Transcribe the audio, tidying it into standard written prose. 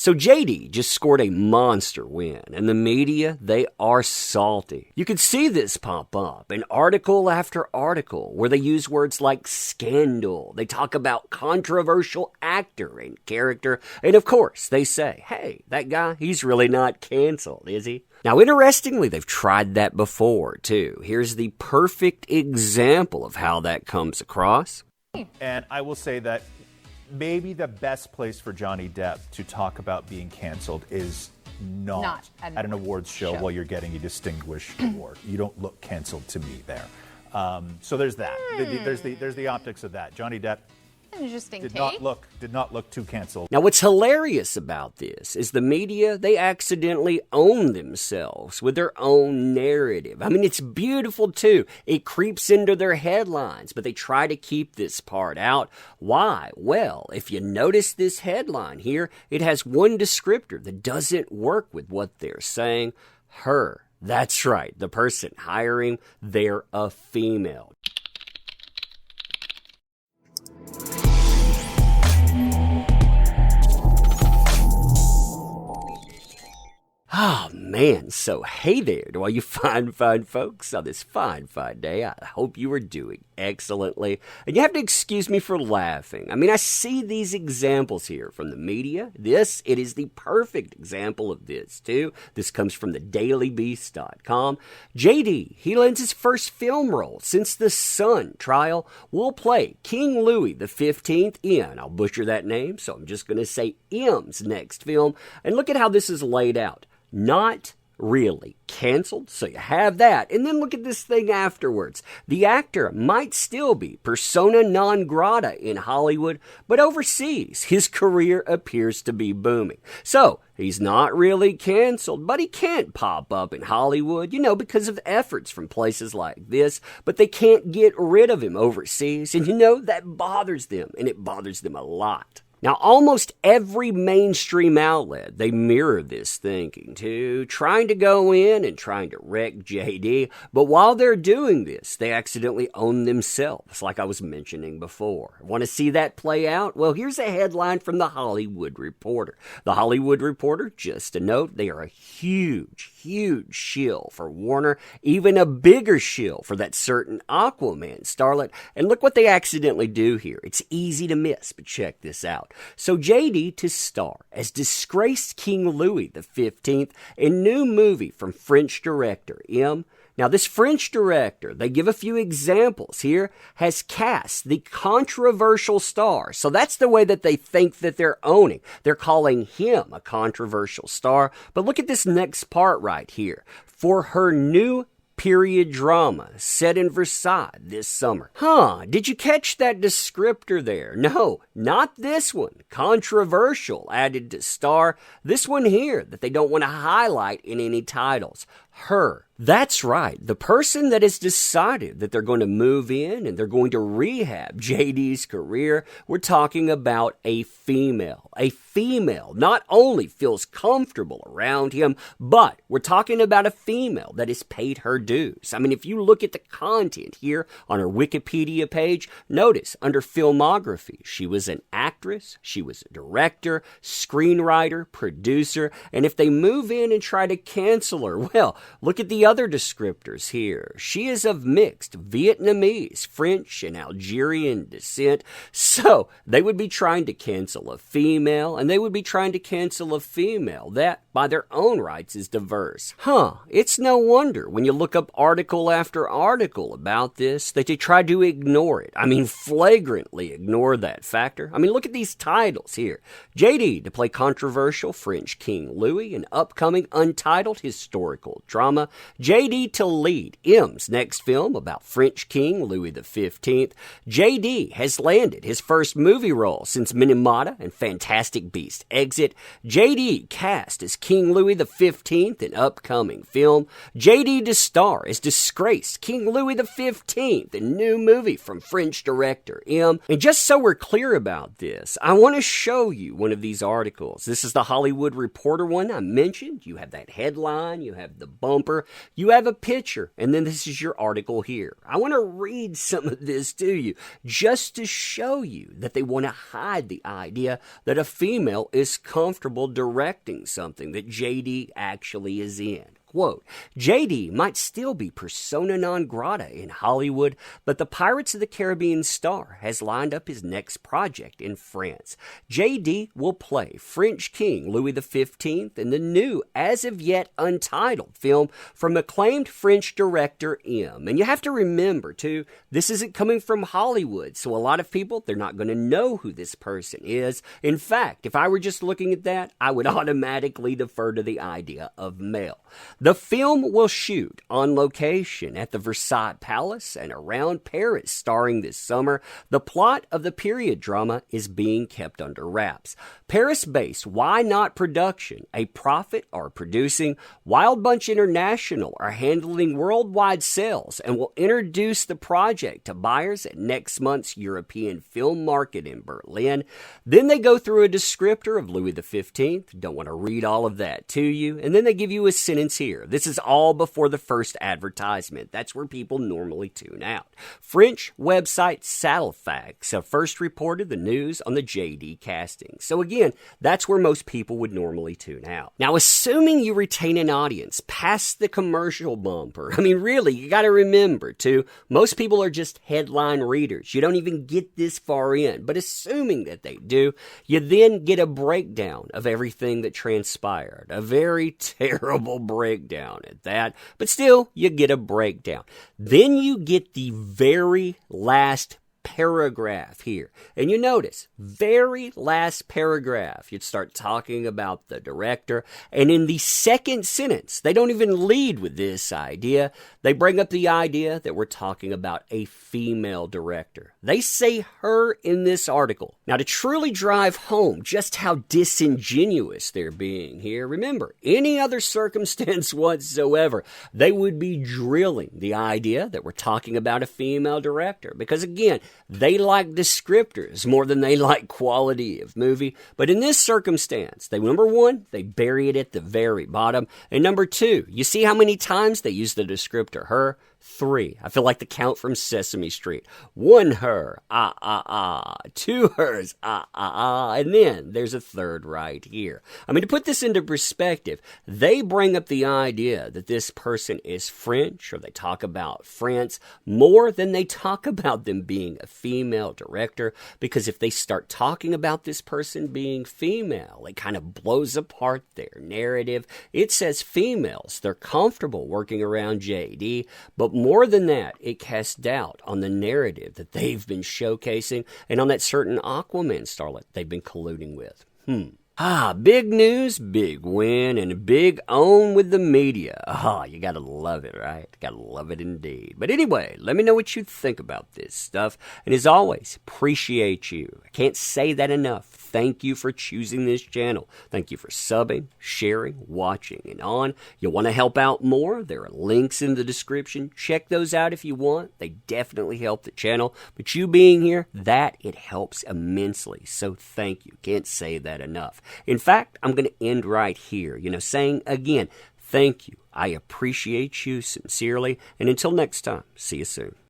So JD just scored a monster win, and the media, they are salty. You can see this pop up in article after article where they use words like scandal. They talk about controversial actor and character, and of course they say, hey, that guy, he's really not canceled, is he? Now, interestingly, they've tried that before, too. Here's the perfect example of how that comes across. And I will say that maybe the best place for Johnny Depp to talk about being canceled is not at an awards show while you're getting a distinguished award. You don't look canceled to me there. So there's that. There's the optics of that. Johnny Depp Interesting did take. not look too canceled. Now, what's hilarious about this is the media, they accidentally own themselves with their own narrative. I mean, it's beautiful, too. It creeps into their headlines, but they try to keep this part out. Why? Well, if you notice this headline here, it has one descriptor that doesn't work with what they're saying. Her. That's right. The person hiring, they're a female. Oh, man. So, hey there to all you fine folks on this fine day. I hope you are doing excellently. And you have to excuse me for laughing. I mean, I see these examples here from the media. It is the perfect example of this, too. This comes from the dailybeast.com. JD, he lands his first film role since the Sun trial. Will play King Louis XV in, I'll butcher that name, so I'm just going to say M's next film. And look at how this is laid out. Not really canceled, so you have that. And then look at this thing afterwards. The actor might still be persona non grata in Hollywood, but overseas, his career appears to be booming. So, he's not really canceled, but he can't pop up in Hollywood, because of efforts from places like this, but they can't get rid of him overseas, and that bothers them, and it bothers them a lot. Now, almost every mainstream outlet, they mirror this thinking, too, trying to go in and trying to wreck JD. But while they're doing this, they accidentally own themselves, like I was mentioning before. Want to see that play out? Well, here's a headline from The Hollywood Reporter. The Hollywood Reporter, just a note, they are a huge shill for Warner, even a bigger shill for that certain Aquaman starlet. And look what they accidentally do here. It's easy to miss, but check this out. So JD to star as disgraced King Louis XV in new movie from French director M. Now, this French director, they give a few examples here, has cast the controversial star. So that's the way that they think that they're owning. They're calling him a controversial star. But look at this next part right here. For her new period drama set in Versailles this summer. Did you catch that descriptor there? No, not this one. Controversial added to star. This one here that they don't want to highlight in any titles. Her. That's right. The person that has decided that they're going to move in and they're going to rehab JD's career, we're talking about a female. A female not only feels comfortable around him, but we're talking about a female that has paid her dues. I mean, if you look at the content here on her Wikipedia page, notice under filmography, she was an actress, she was a director, screenwriter, producer, and if they move in and try to cancel her, well, look at the other descriptors here. She is of mixed Vietnamese, French, and Algerian descent. So they would be trying to cancel a female, and they would be trying to cancel a female that, by their own rights, is diverse. It's no wonder when you look up article after article about this that they try to ignore it. I mean, flagrantly ignore that factor. I mean, look at these titles here. JD to play controversial French King Louis, an upcoming untitled historical drama. JD to lead M's next film about French King Louis XV. JD has landed his first movie role since Minamata and Fantastic Beasts Exit. JD cast as King Louis XV in upcoming film. J.D. DeStar is disgraced King Louis XV in new movie from French director M. And just so we're clear about this, I want to show you one of these articles. This is the Hollywood Reporter one I mentioned. You have that headline, you have the bumper, you have a picture, and then this is your article here. I want to read some of this to you just to show you that they want to hide the idea that a female is comfortable directing something that JD actually is in. Quote, JD might still be persona non grata in Hollywood, but the Pirates of the Caribbean star has lined up his next project in France. JD will play French King Louis XV in the new, as of yet untitled film from acclaimed French director M. And you have to remember, too, this isn't coming from Hollywood, so a lot of people, they're not going to know who this person is. In fact, if I were just looking at that, I would automatically defer to the idea of male. The film will shoot on location at the Versailles Palace and around Paris starring this summer. The plot of the period drama is being kept under wraps. Paris-based Why Not Production, a profit, are producing. Wild Bunch International are handling worldwide sales and will introduce the project to buyers at next month's European film market in Berlin. Then they go through a descriptor of Louis XV. Don't want to read all of that to you. And then they give you a sentence here. This is all before the first advertisement. That's where people normally tune out. French website Saddlefax have first reported the news on the JD casting. So again, that's where most people would normally tune out. Now, assuming you retain an audience past the commercial bumper, I mean, really, you got to remember, too, most people are just headline readers. You don't even get this far in. But assuming that they do, you then get a breakdown of everything that transpired. A very terrible breakdown at that, but still, you get a breakdown. Then you get the very last paragraph here. And you notice, very last paragraph, you'd start talking about the director. And in the second sentence, they don't even lead with this idea. They bring up the idea that we're talking about a female director. They say her in this article. Now, to truly drive home just how disingenuous they're being here, remember, any other circumstance whatsoever, they would be drilling the idea that we're talking about a female director. Because again, they like descriptors more than they like quality of movie. But in this circumstance, number one, they bury it at the very bottom. And number two, you see how many times they use the descriptor her? 3. I feel like the count from Sesame Street. 1 her, 2 hers, and then there's a third right here. I mean, to put this into perspective, they bring up the idea that this person is French, or they talk about France, more than they talk about them being a female director, because if they start talking about this person being female, it kind of blows apart their narrative. It says females, they're comfortable working around JD, but more than that, it casts doubt on the narrative that they've been showcasing and on that certain Aquaman starlet they've been colluding with. Big news, big win, and a big own with the media. You gotta love it, right? Gotta love it indeed. But anyway, let me know what you think about this stuff. And as always, appreciate you. I can't say that enough. Thank you for choosing this channel. Thank you for subbing, sharing, watching, and on. You want to help out more? There are links in the description. Check those out if you want. They definitely help the channel. But you being here, it helps immensely. So thank you. Can't say that enough. In fact, I'm going to end right here, saying again, thank you. I appreciate you sincerely. And until next time, see you soon.